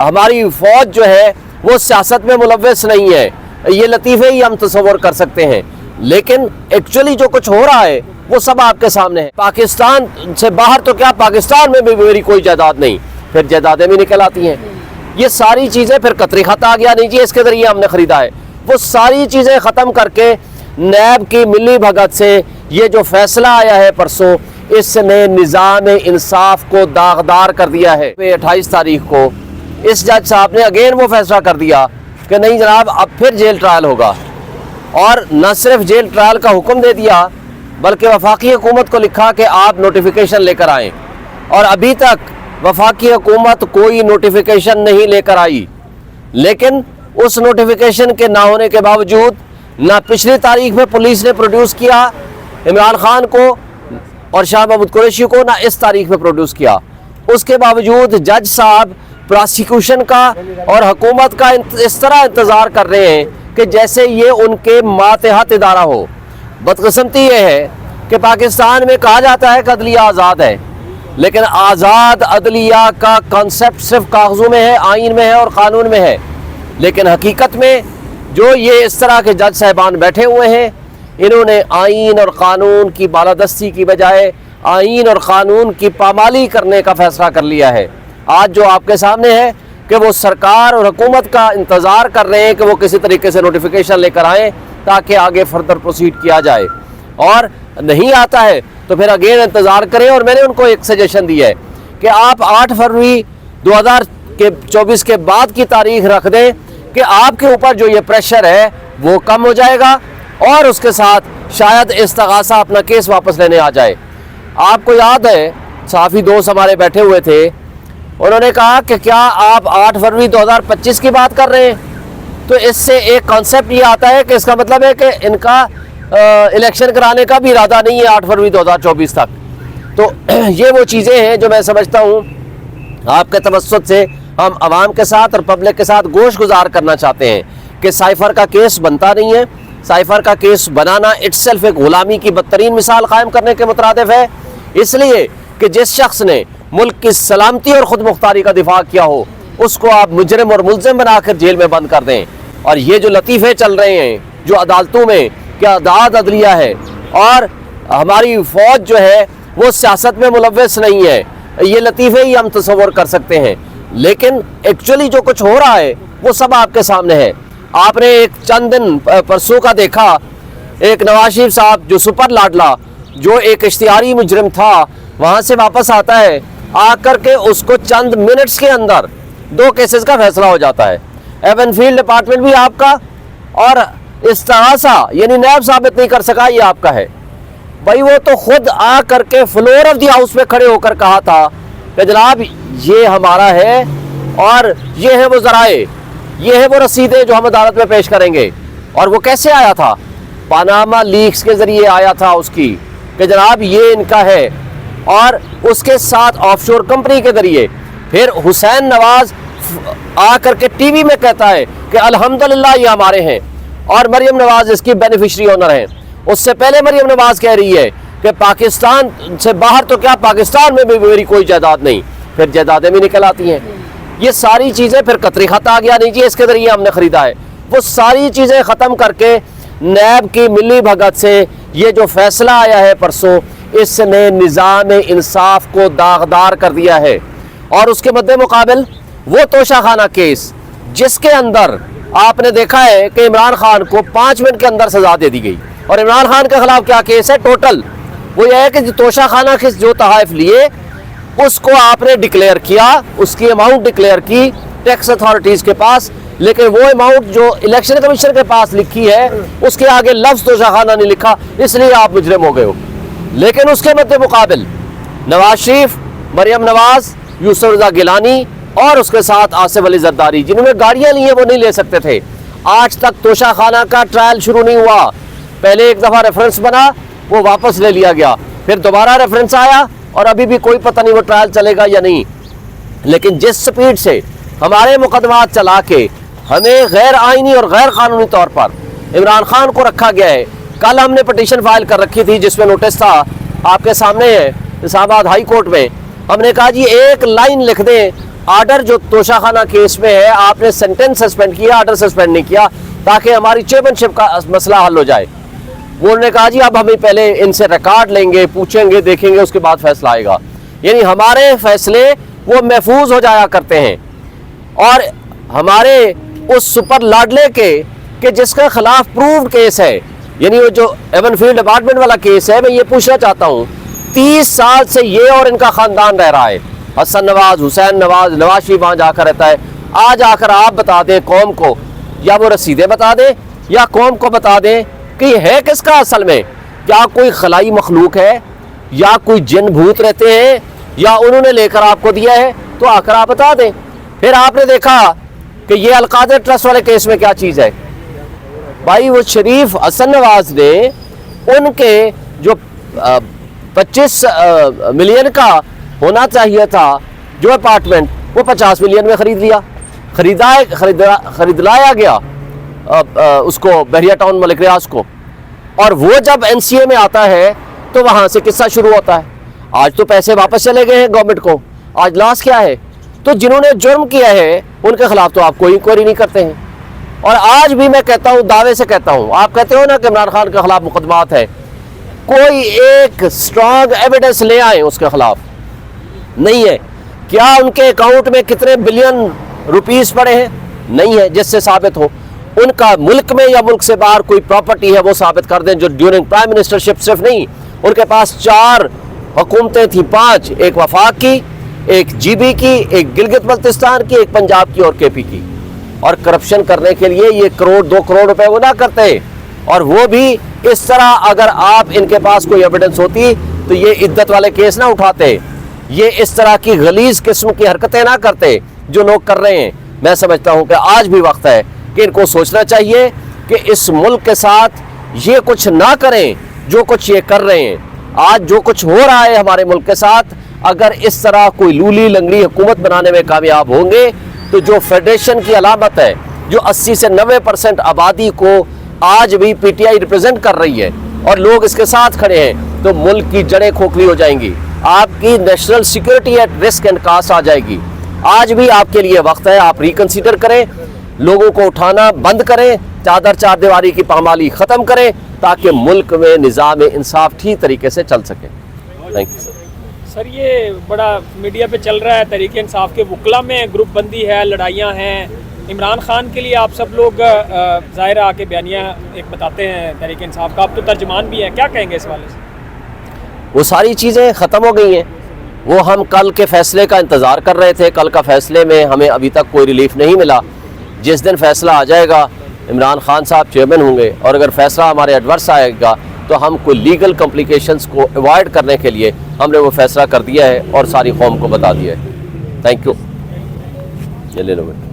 ہماری فوج جو ہے وہ سیاست میں ملوث نہیں ہے، یہ لطیفے ہی ہم تصور کر سکتے ہیں، لیکن ایکچولی جو کچھ ہو رہا ہے وہ سب آپ کے سامنے ہے۔ پاکستان سے باہر تو کیا، پاکستان میں بھی میری کوئی جائیداد نہیں، پھر جائیدادیں بھی نکل آتی ہیں۔ یہ ساری چیزیں پھر قطری خط آ گیا، نہیں جی اس کے ذریعے ہم نے خریدا ہے، وہ ساری چیزیں ختم کر کے نیب کی ملی بھگت سے یہ جو فیصلہ آیا ہے پرسوں، اس نے نظام انصاف کو داغدار کر دیا ہے۔ 28 تاریخ کو اس جج صاحب نے اگین وہ فیصلہ کر دیا کہ نہیں جناب اب پھر جیل ٹرائل ہوگا، اور نہ صرف جیل ٹرائل کا حکم دے دیا بلکہ وفاقی حکومت کو لکھا کہ آپ نوٹیفیکیشن لے کر آئیں، اور ابھی تک وفاقی حکومت کوئی نوٹیفیکیشن نہیں لے کر آئی۔ لیکن اس نوٹیفیکیشن کے نہ ہونے کے باوجود نہ پچھلی تاریخ میں پولیس نے پروڈیوس کیا عمران خان کو اور شاہ محمود قریشی کو، نہ اس تاریخ میں پروڈیوس کیا۔ اس کے باوجود جج صاحب پراسیکیوشن کا اور حکومت کا اس طرح انتظار کر رہے ہیں کہ جیسے یہ ان کے ماتحت ادارہ ہو۔ بدقسمتی یہ ہے کہ پاکستان میں کہا جاتا ہے کہ عدلیہ آزاد ہے، لیکن آزاد عدلیہ کا کانسیپٹ صرف کاغذوں میں ہے، آئین میں ہے اور قانون میں ہے، لیکن حقیقت میں جو یہ اس طرح کے جج صاحبان بیٹھے ہوئے ہیں، انہوں نے آئین اور قانون کی بالادستی کی بجائے آئین اور قانون کی پامالی کرنے کا فیصلہ کر لیا ہے۔ آج جو آپ کے سامنے ہے کہ وہ سرکار اور حکومت کا انتظار کر رہے ہیں کہ وہ کسی طریقے سے نوٹیفیکیشن لے کر آئیں تاکہ آگے فردر پروسیڈ کیا جائے، اور نہیں آتا ہے تو پھر اگین انتظار کریں۔ اور میں نے ان کو ایک سجیشن دی ہے کہ آپ 8 فروری 2024 کے بعد کی تاریخ رکھ دیں کہ آپ کے اوپر جو یہ پریشر ہے وہ کم ہو جائے گا، اور اس کے ساتھ شاید استغاثہ اپنا کیس واپس لینے آ جائے۔ آپ کو یاد ہے صحافی دوست ہمارے بیٹھے ہوئے تھے، انہوں نے کہا کہ کیا آپ 8 فروری 2025 کی بات کر رہے ہیں؟ تو اس سے ایک کانسیپٹ یہ آتا ہے کہ اس کا مطلب ہے کہ ان کا الیکشن کرانے کا بھی ارادہ نہیں ہے 8 فروری 2024 تک۔ تو یہ وہ چیزیں ہیں جو میں سمجھتا ہوں آپ کے توسط سے ہم عوام کے ساتھ اور پبلک کے ساتھ گوش گزار کرنا چاہتے ہیں کہ سائفر کا کیس بنتا نہیں ہے۔ سائفر کا کیس بنانا اٹ سیلف ایک غلامی کی بدترین مثال قائم کرنے کے مترادف ہے، اس لیے کہ جس شخص نے ملک کی سلامتی اور خود مختاری کا دفاع کیا ہو اس کو آپ مجرم اور ملزم بنا کر جیل میں بند کر دیں۔ اور یہ جو لطیفے چل رہے ہیں جو عدالتوں میں کہ آزاد عدلیہ ہے اور ہماری فوج جو ہے وہ سیاست میں ملوث نہیں ہے، یہ لطیفے ہی ہم تصور کر سکتے ہیں، لیکن ایکچولی جو کچھ ہو رہا ہے وہ سب آپ کے سامنے ہے۔ آپ نے ایک چند دن پرسوں کا دیکھا، ایک نواز شریف صاحب جو سپر لاڈلا، جو ایک اشتہاری مجرم تھا، وہاں سے واپس آتا ہے، آ کر کے اس کو چند منٹس کے اندر 2 کیسز کا فیصلہ ہو جاتا ہے۔ ایون فیلڈ ڈپارٹمنٹ بھی آپ کا، اور استغاثہ یعنی نیب ثابت نہیں کر سکا یہ آپ کا ہے۔ بھائی وہ تو خود آ کر کے فلور آف دی ہاؤس میں کھڑے ہو کر کہا تھا کہ جناب یہ ہمارا ہے، اور یہ ہے وہ ذرائع، یہ ہے وہ رسیدیں جو ہم عدالت میں پیش کریں گے۔ اور وہ کیسے آیا تھا؟ پاناما لیکس کے ذریعے آیا تھا اس کی کہ جناب یہ ان کا ہے، اور اس کے ساتھ آف شور کمپنی کے ذریعے پھر حسین نواز آ کر کے ٹی وی میں کہتا ہے کہ الحمدللہ یہ ہمارے ہیں، اور مریم نواز اس کی بینیفیشری اونر ہیں۔ اس سے پہلے مریم نواز کہہ رہی ہے کہ پاکستان سے باہر تو کیا، پاکستان میں بھی میری کوئی جائیداد نہیں، پھر جائیدادیں بھی نکل آتی ہیں۔ یہ ساری چیزیں پھر قطری خط آ گیا، نہیں جی اس کے ذریعے ہم نے خریدا ہے، وہ ساری چیزیں ختم کر کے نیب کی ملی بھگت سے یہ جو فیصلہ آیا ہے پرسوں، اس نے نظام انصاف کو داغدار کر دیا ہے۔ اور اس کے مد مقابل وہ توشہ خانہ کیس جس کے اندر آپ نے دیکھا ہے کہ عمران خان کو 5 منٹ کے اندر سزا دے دی گئی، اور عمران خان کے خلاف کیا کیس ہے ٹوٹل، وہ یہ ہے کہ جو توشہ خانہ کے جو تحائف لیے اس کو آپ نے ڈکلیئر کیا، اس کی اماؤنٹ ڈکلیئر کی ٹیکس اتھارٹیز کے پاس، لیکن وہ اماؤنٹ جو الیکشن کمیشن کے پاس لکھی ہے اس کے آگے لفظ توشہ خانہ نہیں لکھا، اس لیے آپ مجرم ہو گئے ہو۔ لیکن اس کے مد مقابل نواز شریف، مریم نواز، یوسف رضا گیلانی اور اس کے ساتھ آصف علی زرداری جنہوں نے گاڑیاں لی ہیں وہ نہیں لے سکتے تھے۔ آج تک توشہ خانہ کا ٹرائل شروع نہیں ہوا، پہلے ایک دفعہ ریفرنس بنا، وہ واپس لے لیا گیا، پھر دوبارہ ریفرنس آیا، اور ابھی بھی کوئی پتہ نہیں وہ ٹرائل چلے گا یا نہیں۔ لیکن جس سپیڈ سے ہمارے مقدمات چلا کے ہمیں غیر آئینی اور غیر قانونی طور پر عمران خان کو رکھا گیا ہے، کل ہم نے پٹیشن فائل کر رکھی تھی جس میں نوٹس تھا آپ کے سامنے ہے اسلام آباد ہائی کورٹ میں، ہم نے کہا جی ایک لائن لکھ دیں آرڈر جو توشہ خانہ کیس میں ہے آپ نے سینٹنس سسپینڈ کیا, آرڈر سسپینڈ نہیں کیا تاکہ ہماری چیئرمینشپ کا مسئلہ حل ہو جائے. وہ انہوں نے کہا جی اب ہمیں پہلے ان سے ریکارڈ لیں گے, پوچھیں گے, دیکھیں گے, اس کے بعد فیصلہ آئے گا. یعنی ہمارے فیصلے وہ محفوظ ہو جایا کرتے ہیں. اور ہمارے اس سپر لاڈلے کے کہ جس کے خلاف پرووڈ کیس ہے, یعنی وہ جو ایون فیلڈ اپارٹمنٹ والا کیس ہے, میں یہ پوچھنا چاہتا ہوں 30 سال سے یہ اور ان کا خاندان رہ رہا ہے, حسن نواز, حسین نواز, نواز شریف وہاں جا کر رہتا ہے. آج آ کر آپ بتا دیں قوم کو, یا وہ رسیدیں بتا دیں یا قوم کو بتا دیں کہ یہ ہے کس کا اصل میں, کیا کوئی خلائی مخلوق ہے یا کوئی جن بھوت رہتے ہیں یا انہوں نے لے کر آپ کو دیا ہے, تو آ کر آپ بتا دیں. پھر آپ نے دیکھا کہ یہ القادر ٹرسٹ والے کیس میں کیا چیز ہے. بھائی وہ شریف حسن نواز نے ان کے جو 25 ملین کا ہونا چاہیے تھا جو اپارٹمنٹ, وہ 50 ملین میں خرید لیا, خرید لایا گیا اس کو بحریہ ٹاؤن ملک ریاض کو. اور وہ جب این سی اے میں آتا ہے تو وہاں سے قصہ شروع ہوتا ہے. آج تو پیسے واپس چلے گئے ہیں گورنمنٹ کو, آج لاس کیا ہے. تو جنہوں نے جرم کیا ہے ان کے خلاف تو آپ کوئی انکوائری نہیں کرتے ہیں. اور آج بھی میں کہتا ہوں, دعوے سے کہتا ہوں, آپ کہتے ہو نا کہ عمران خان کے خلاف مقدمات ہے, کوئی ایک سٹرانگ ایویڈنس لے آئیں اس کے خلاف. نہیں ہے. کیا ان کے اکاؤنٹ میں کتنے بلین روپیز پڑے ہیں؟ نہیں ہے جس سے ثابت ہو. ان کا ملک میں یا ملک سے باہر کوئی پراپرٹی ہے وہ ثابت کر دیں, جو ڈیورنگ پرائم منسٹرشپ صرف نہیں, ان کے پاس 4 حکومتیں تھیں, 5, ایک وفاق کی, ایک جی بی کی, ایک گلگت بلتستان کی, ایک پنجاب کی اور کے پی کی. اور کرپشن کرنے کے لیے یہ 1-2 کروڑ روپے وہ نہ کرتے, اور وہ بھی اس طرح. اگر آپ ان کے پاس کوئی ایویڈنس ہوتی تو یہ عدت والے کیس نہ اٹھاتے, یہ اس طرح کی غلیظ قسم کی حرکتیں نہ کرتے جو لوگ کر رہے ہیں. میں سمجھتا ہوں کہ آج بھی وقت ہے کہ ان کو سوچنا چاہیے کہ اس ملک کے ساتھ یہ کچھ نہ کریں جو کچھ یہ کر رہے ہیں. آج جو کچھ ہو رہا ہے ہمارے ملک کے ساتھ, اگر اس طرح کوئی لولی لنگڑی حکومت بنانے میں کامیاب ہوں گے تو جو فیڈریشن کی علامت ہے, جو 80 سے 90% آبادی کو آج بھی پی ٹی آئی ریپرزینٹ کر رہی ہے اور لوگ اس کے ساتھ کھڑے ہیں, تو ملک کی جڑیں کھوکھلی ہو جائیں گی, آپ کی national security at risk and cost آ جائے گی. آج بھی آپ کے لیے وقت ہے, آپ ریکنسیڈر کریں, لوگوں کو اٹھانا بند کریں, چار دیواری کی پامالی ختم کریں, تاکہ ملک میں نظام انصاف ٹھیک طریقے سے چل سکے. Thank you sir. سر یہ بڑا میڈیا پہ چل رہا ہے, تحریک انصاف کے وکلا میں گروپ بندی ہے, لڑائیاں ہیں. عمران خان کے لیے آپ سب لوگ ظاہر آ کے بیانیہ ایک بتاتے ہیں تحریک انصاف کا, آپ تو ترجمان بھی ہیں, کیا کہیں گے اس حوالے سے؟ وہ ساری چیزیں ختم ہو گئی ہیں. وہ ہم کل کے فیصلے کا انتظار کر رہے تھے, کل کا فیصلے میں ہمیں ابھی تک کوئی ریلیف نہیں ملا. جس دن فیصلہ آ جائے گا عمران خان صاحب چیئرمین ہوں گے, اور اگر فیصلہ ہمارے ایڈورس آئے گا تو ہم کوئی لیگل کمپلیکیشنز کو ایوائڈ کرنے کے لیے ہم نے وہ فیصلہ کر دیا ہے اور ساری قوم کو بتا دیا ہے. Thank you. یہ لے لو بیٹا.